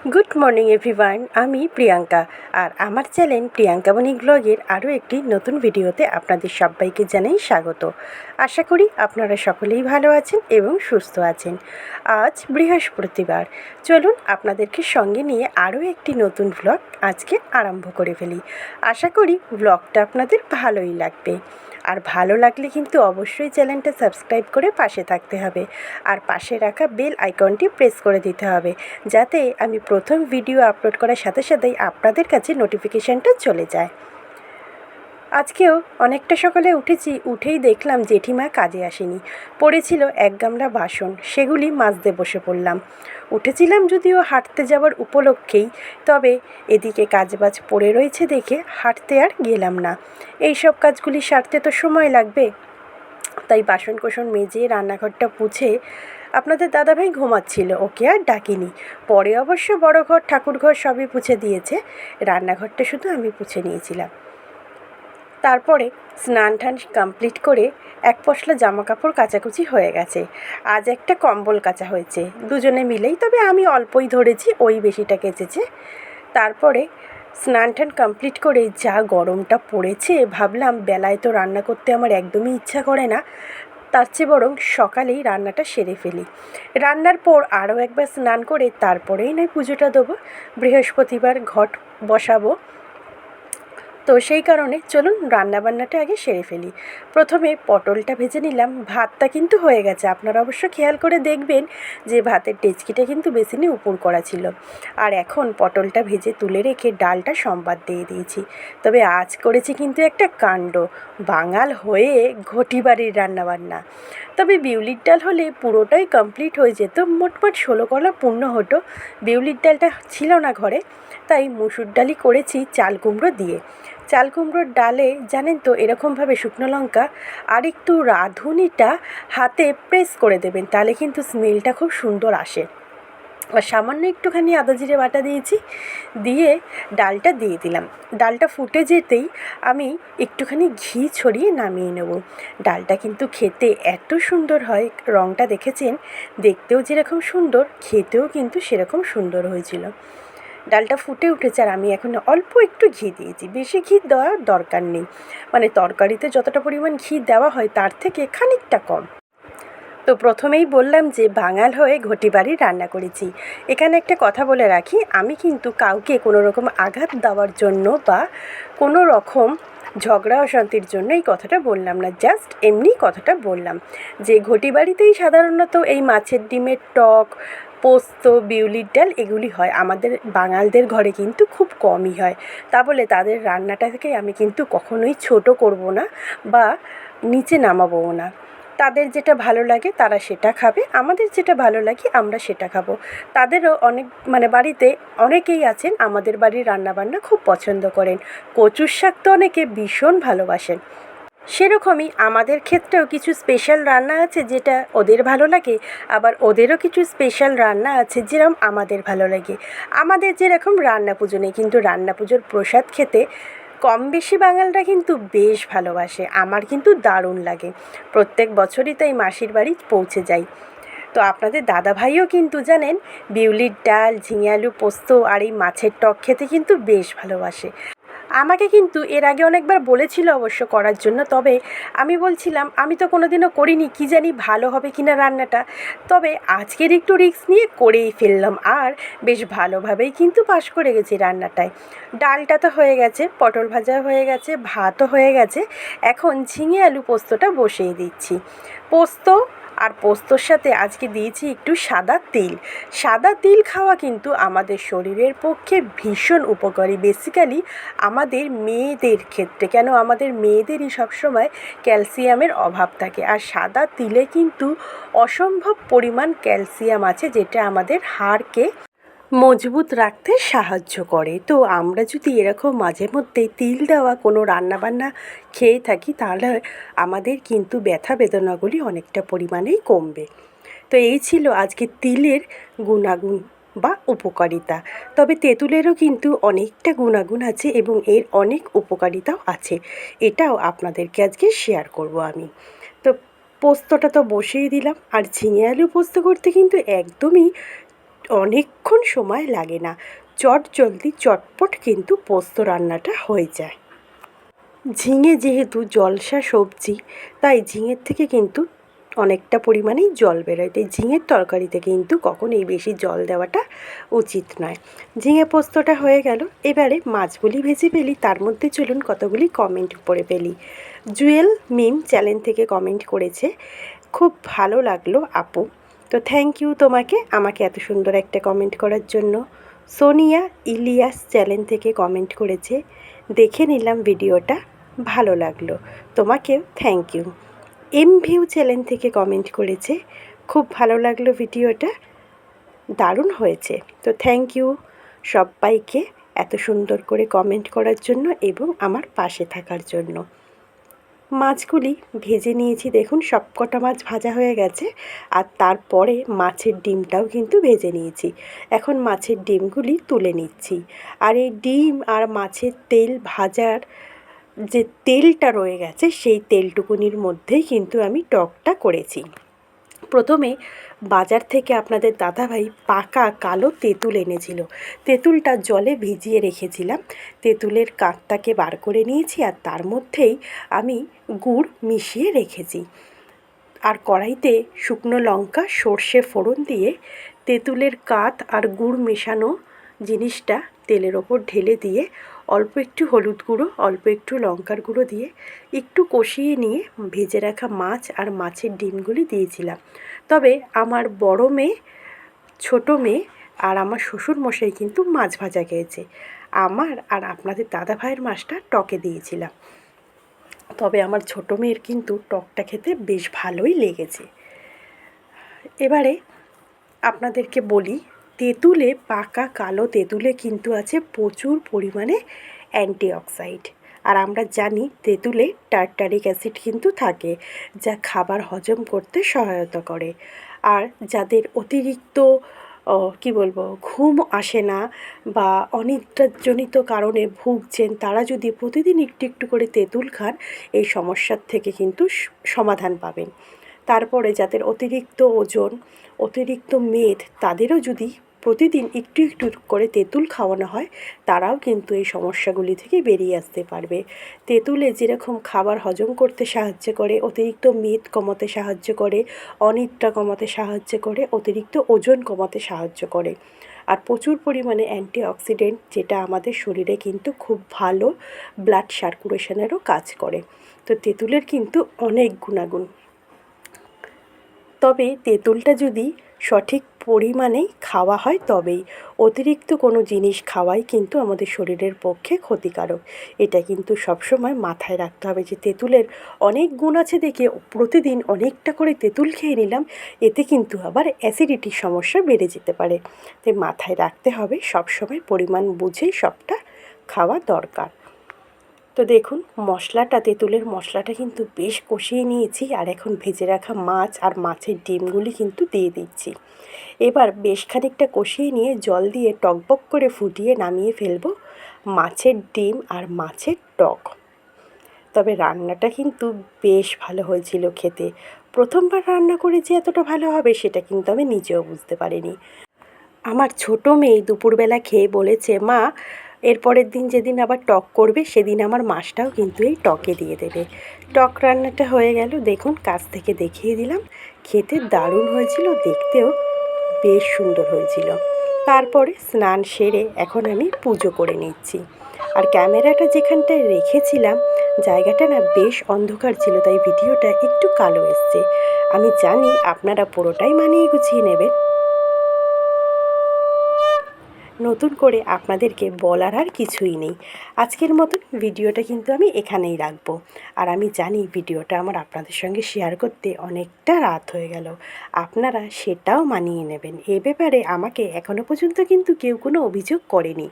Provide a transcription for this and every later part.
Good morning everyone, আমি প্রিয়াঙ্কা। আর আমার channel Priyanka বণিক ব্লগের আরও একটি নতুন ভিডিওতে আপনাদের সবাইকে জানাই স্বাগত। আশা করি আপনারা সকলেই ভালো আছেন এবং সুস্থ আছেন। আজ বৃহস্পতিবার, চলুন আপনাদেরকে সঙ্গে নিয়ে আরও একটি নতুন ব্লগ আজকে আরম্ভ করে ফেলি। আশা করি ব্লগটা আপনাদের ভালোই লাগবে। আর ভালো লাগলে কিন্তু অবশ্যই চ্যানেলটা সাবস্ক্রাইব করে পাশে থাকতে হবে, আর পাশে রাখা বেল আইকনটি প্রেস করে দিতে হবে, যাতে আমি প্রথম ভিডিও আপলোড করার সাথে সাথেই আপনাদের কাছে নোটিফিকেশানটা চলে যায়। আজকেও অনেকটা সকালে উঠেই দেখলাম জেঠিমা কাজে আসেনি। পড়েছিল এক গামলা বাসন, সেগুলি মাজতে বসে পড়লাম। উঠেছিলাম যদিও হাঁটতে যাওয়ার উপলক্ষেই, তবে এদিকে কাজবাজ পড়ে রয়েছে দেখে হাঁটতে আর গেলাম না। এই সব কাজগুলি সারতে তো সময় লাগবে, তাই বাসন কোসন মেজে রান্নাঘরটা পুছে আপনাদের দাদাভাই ঘুমাচ্ছিল, ওকে আর ডাকিনি। পরে অবশ্য বড় ঘর ঠাকুর ঘর সবই পুছে দিয়েছে, রান্নাঘরটা শুধু আমি পুছে নিয়েছিলাম। তারপরে স্নান টান কমপ্লিট করে এক পশলা জামা কাপড় কাচাকুচি হয়ে গেছে। আজ একটা কম্বল কাচা হয়েছে দুজনে মিলেই, তবে আমি অল্পই ধরেছি, ওই বেশিটা কেচেছে। তারপরে স্নান টান কমপ্লিট করে যা গরমটা পড়েছে, ভাবলাম বেলায় তো রান্না করতে আমার একদমই ইচ্ছা করে না, তার চেয়ে বরং সকালেই রান্নাটা সেরে ফেলি। রান্নার পর আরও একবার স্নান করে তারপরেই নয় পুজোটা দেবো, বৃহস্পতিবার ঘট বসাবো। তো সেই কারণে চলুন রান্নাবান্নাটা আগে সেরে ফেলি। প্রথমে পটলটা ভেজে নিলাম। ভাতটা কিন্তু হয়ে গেছে, আপনারা অবশ্য খেয়াল করে দেখবেন যে ভাতের ডেচকিটা কিন্তু বেসিনে উপর করা ছিল। আর এখন পটলটা ভেজে তুলে রেখে ডালটা সম্বাদ দিয়ে দিয়েছি। তবে আজ করেছি কিন্তু একটা কাণ্ড, বাঙাল হয়ে ঘটি বাড়ির রান্নাবান্না। তবে বিউলির ডাল হলে পুরোটাই কমপ্লিট হয়ে যেত, মোটমাট 16 কলা পূর্ণ হতো। বিউলির ডালটা ছিল না ঘরে, তাই মুসুর ডালই করেছি চাল কুমড়ো দিয়ে। চাল কুমড়োর ডালে জানেন তো এরকমভাবে শুকনো লঙ্কা আর একটু রাঁধুনিটা হাতে প্রেস করে দেবেন, তাহলে কিন্তু স্মেলটা খুব সুন্দর আসে। আর সামান্য একটুখানি আদা জিরে বাটা দিয়েছি, দিয়ে ডালটা দিয়ে দিলাম। ডালটা ফুটে যেতেই আমি একটুখানি ঘি ছড়িয়ে নামিয়ে নেব। ডালটা কিন্তু খেতে এত সুন্দর হয়, রঙটা দেখেছেন, দেখতেও যেরকম সুন্দর, খেতেও কিন্তু সেরকম সুন্দর হয়েছিল। ডালটা ফুটে উঠেছে আর আমি এখন অল্প একটু ঘি দিয়েছি, বেশি ঘি দেওয়ার দরকার নেই, মানে তরকারিতে যতটা পরিমাণ ঘি দেওয়া হয় তার থেকে খানিকটা কম। তো প্রথমেই বললাম যে বাঙাল হয়ে ঘটি বাড়ি রান্না করেছি। এখানে একটা কথা বলে রাখি, আমি কিন্তু কাউকে কোনো রকম আঘাত দেওয়ার জন্য বা কোনো রকম ঝগড়া অশান্তির জন্য এই কথাটা বললাম না, জাস্ট এমনি কথাটা বললাম যে ঘটি বাড়িতেই সাধারণত এই মাছের ডিমের টক, পোস্ত, বিউলির ডাল এগুলি হয়, আমাদের বাঙালদের ঘরে কিন্তু খুব কমই হয়। তা বলে তাদের রান্নাটা থেকে আমি কিন্তু কখনোই ছোট করব না বা নিচে নামাবও না। তাদের যেটা ভালো লাগে তারা সেটা খাবে, আমাদের যেটা ভালো লাগে আমরা সেটা খাবো। তাদেরও অনেক বাড়িতে অনেকেই আছেন আমাদের বাড়ির রান্নাবান্না খুব পছন্দ করেন। কচুর শাক তো অনেকে ভীষণ ভালোবাসেন, সেরকমই আমাদের ক্ষেত্রেও কিছু স্পেশাল রান্না আছে যেটা ওদের ভালো লাগে, আবার ওদেরও কিছু স্পেশাল রান্না আছে যেরকম আমাদের ভালো লাগে। আমাদের যেরকম রান্না পুজো নেই, কিন্তু রান্না পুজোর প্রসাদ খেতে কম বেশি বাঙালরা কিন্তু বেশ ভালোবাসে, আমার কিন্তু দারুণ লাগে। প্রত্যেক বছরই তাই মাসির বাড়ি পৌঁছে যাই। তো আপনাদের দাদাভাইও কিন্তু জানেন বিউলির ডাল, ঝিঙে আলু পোস্ত আর এই মাছের টক খেতে কিন্তু বেশ ভালোবাসে। আমাকে কিন্তু এর আগে অনেকবার বলেছিল অবশ্য করার জন্য, তবে আমি বলছিলাম আমি তো কোনোদিনও করিনি, কি জানি ভালো হবে কিনা রান্নাটা। তবে আজকের একটু রিস্ক নিয়ে করেই ফেললাম, আর বেশ ভালোভাবেই কিন্তু পাশ করে গেছি রান্নাটায়। ডালটা তো হয়ে গেছে, পটল ভাজা হয়ে গেছে, ভাতও হয়ে গেছে, এখন ঝিঙে আলু পোস্তটা বসিয়ে দিচ্ছি। পোস্ত আর পোস্তর সাথে আজকে দিয়েছি একটু সাদা তিল। সাদা তিল খাওয়া কিন্তু আমাদের শরীরের পক্ষে ভীষণ উপকারী, বেসিক্যালি আমাদের মেয়েদের ক্ষেত্রে, কেন আমাদের মেয়েদেরই সবসময় ক্যালসিয়ামের অভাব থাকে, আর সাদা তিলে কিন্তু অসম্ভব পরিমাণ ক্যালসিয়াম আছে, যেটা আমাদের হাড়কে মজবুত রাখতে সাহায্য করে। তো আমরা যদি এরকম মাঝে মধ্যে তিল দেওয়া কোনো রান্নাবান্না খেয়ে থাকি, তাহলে আমাদের কিন্তু ব্যথা বেদনাগুলি অনেকটা পরিমাণেই কমবে। তো এই ছিল আজকে তিলের গুণাগুণ বা উপকারিতা। তবে তেঁতুলেরও কিন্তু অনেকটা গুণাগুণ আছে এবং এর অনেক উপকারিতাও আছে, এটাও আপনাদেরকে আজকে শেয়ার করব আমি। তো পোস্তটা তো বসিয়ে দিলাম, আর ঝিঙে আলু পোস্ত করতে কিন্তু একদমই অনেকক্ষণ সময় লাগে না, জলদি চটপট কিন্তু পোস্ত রান্নাটা হয়ে যায়। ঝিঙে যেহেতু জলসা সবজি, তাই ঝিঙের থেকে কিন্তু অনেকটা পরিমাণেই জল বেরোয়, তাই ঝিঙের তরকারিতে কিন্তু কখনোই বেশি জল দেওয়াটা উচিত নয়। ঝিঙে পোস্তটা হয়ে গেল, এবারে মাছগুলি ভেজে ফেলি। তার মধ্যে চলুন কতগুলি কমেন্ট পড়ে ফেলি। জুয়েল মিম চ্যানেল থেকে কমেন্ট করেছে, খুব ভালো লাগলো আপু। তো থ্যাংক ইউ তোমাকে আমাকে এত সুন্দর একটা কমেন্ট করার জন্য। সোনিয়া ইলিয়াস চ্যানেল থেকে কমেন্ট করেছে, দেখে নিলাম ভিডিওটা, ভালো লাগলো। তোমাকেও thank you. M View channel থেকে কমেন্ট করেছে, খুব ভালো লাগলো ভিডিওটা, দারুণ হয়েছে। তো থ্যাংক ইউ সবাইকে এত সুন্দর করে কমেন্ট করার জন্য এবং আমার পাশে থাকার জন্য। মাছগুলি ভেজে নিয়েছি, দেখুন সবকটা মাছ ভাজা হয়ে গেছে। আর তারপরে মাছের ডিমটাও কিন্তু ভেজে নিয়েছি। এখন মাছের ডিমগুলি তুলে নিচ্ছি। আর এই ডিম আর মাছের তেল ভাজার যে তেলটা রয়ে গেছে, সেই তেলটুকুনির মধ্যেই কিন্তু আমি টকটা করেছি। প্রথমে বাজার থেকে আপনাদের দাদাভাই পাকা কালো তেঁতুল এনেছিল। তেঁতুলটা জলে ভিজিয়ে রেখেছিলাম, তেঁতুলের কাঁধটাকে বার করে নিয়েছি আর তার মধ্যেই আমি গুড় মিশিয়ে রেখেছি। আর কড়াইতে শুকনো লঙ্কা সর্ষে ফোড়ন দিয়ে তেঁতুলের কাঁধ আর গুড় মেশানো জিনিসটা তেলের ওপর ঢেলে দিয়ে অল্প একটু হলুদ গুঁড়ো, অল্প একটু লঙ্কার গুঁড়ো দিয়ে একটু কষিয়ে নিয়ে ভেজে রাখা মাছ আর মাছের ডিমগুলি দিয়েছিলাম। তবে আমার বড় মেয়ে, ছোটো মেয়ে আর আমার শ্বশুরমশাই কিন্তু মাছ ভাজা খেয়েছে। আমার আর আপনাদের দাদা ভাইয়ের মাছটা টকে দিয়েছিলাম। তবে আমার ছোটো মেয়ের কিন্তু টকটা খেতে বেশ ভালোই লেগেছে। এবারে আপনাদেরকে বলি, তেঁতুলে, পাকা কালো তেঁতুলে কিন্তু আছে প্রচুর পরিমাণে অ্যান্টিঅক্সাইড। আর আমরা জানি তেঁতুলে টার্টারিক অ্যাসিড কিন্তু থাকে, যা খাবার হজম করতে সহায়তা করে। আর যাদের অতিরিক্ত ঘুম আসে না বা অনিদ্রাজনিত কারণে ভুগছেন, তারা যদি প্রতিদিন একটু একটু করে তেঁতুল খান, এই সমস্যার থেকে কিন্তু সমাধান পাবেন। তারপরে যাদের অতিরিক্ত ওজন, অতিরিক্ত মেদ, তাদেরও যদি প্রতিদিন একটু একটু করে তেঁতুল খাওয়ানো হয়, তারাও কিন্তু এই সমস্যাগুলি থেকে বেরিয়ে আসতে পারবে। তেঁতুলে যেরকম খাবার হজম করতে সাহায্য করে, অতিরিক্ত মেদ কমাতে সাহায্য করে, অনিদ্রা কমাতে সাহায্য করে, অতিরিক্ত ওজন কমাতে সাহায্য করে। আর প্রচুর পরিমাণে অ্যান্টিঅক্সিডেন্ট, যেটা আমাদের শরীরে কিন্তু খুব ভালো ব্লাড সার্কুলেশনেরও কাজ করে। তো তেঁতুলের কিন্তু অনেক গুণাগুণ। তবে তেঁতুলটা যদি সঠিক পরিমাণেই খাওয়া হয় তবেই, অতিরিক্ত কোনো জিনিস খাওয়াই কিন্তু আমাদের শরীরের পক্ষে ক্ষতিকারক। এটা কিন্তু সবসময় মাথায় রাখতে হবে যে তেঁতুলের অনেক গুণ আছে দেখে প্রতিদিন অনেকটা করে তেঁতুল খেয়ে নিলাম, এতে কিন্তু আবার অ্যাসিডিটির সমস্যা বেড়ে যেতে পারে। তাই মাথায় রাখতে হবে সবসময় পরিমাণ বুঝে সবটা খাওয়া দরকার। তো দেখুন মশলাটা, তেঁতুলের মশলাটা কিন্তু বেশ কষিয়ে নিয়েছি। আর এখন ভেজে রাখা মাছ আর মাছের ডিমগুলি কিন্তু দিয়ে দিচ্ছি। এবার বেশ খানিকটা কষিয়ে নিয়ে জল দিয়ে টকবক করে ফুটিয়ে নামিয়ে ফেলবো মাছের ডিম আর মাছের টক। তবে রান্নাটা কিন্তু বেশ ভালো হয়েছিল খেতে। প্রথমবার রান্না করে যে এতটা ভালো হবে সেটা কিন্তু আমি নিজেও বুঝতে পারিনি। আমার ছোটো মেয়ে দুপুরবেলা খেয়ে বলেছে, মা এরপরের দিন যেদিন আবার টক করবে সেদিন আমার মাছটাও কিন্তু এই টকে দিয়ে দেবে। টক রান্নাটা হয়ে গেল, দেখুন কাছ থেকে দেখিয়ে দিলাম। খেতে দারুণ হয়েছিল, দেখতেও বেশ সুন্দর হয়েছিল। তারপরে স্নান সেরে এখন আমি পুজো করে নিচ্ছি। আর ক্যামেরাটা যেখানটায় রেখেছিলাম, জায়গাটা না বেশ অন্ধকার ছিল, তাই ভিডিওটা একটু কালো এসছে। আমি জানি আপনারা পুরোটাই মানিয়ে গুছিয়ে নেবেন। নতুন করে আপনাদেরকে বলার আর কিছুই নেই। আজকের মতন ভিডিওটা কিন্তু আমি এখানেই রাখবো। আর আমি জানি ভিডিওটা আমার আপনাদের সঙ্গে শেয়ার করতে অনেকটা রাত হয়ে গেল, আপনারা সেটাও মানিয়ে নেবেন। এ ব্যাপারে আমাকে এখনও পর্যন্ত কিন্তু কেউ কোনো অভিযোগ করেনি।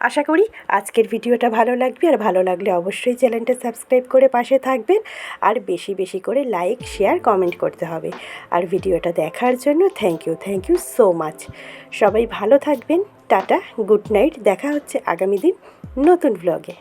আশা করি আজকের ভিডিওটা ভালো লাগবে, আর ভালো লাগলে অবশ্যই চ্যানেলটা সাবস্ক্রাইব করে পাশে থাকবেন। আর বেশি বেশি করে লাইক, শেয়ার, কমেন্ট করতে হবে। আর ভিডিওটা দেখার জন্য থ্যাংক ইউ সো মাচ। সবাই ভালো থাকবেন। Tata, good night. দেখা হচ্ছে আগামী দিন নতুন ব্লগে।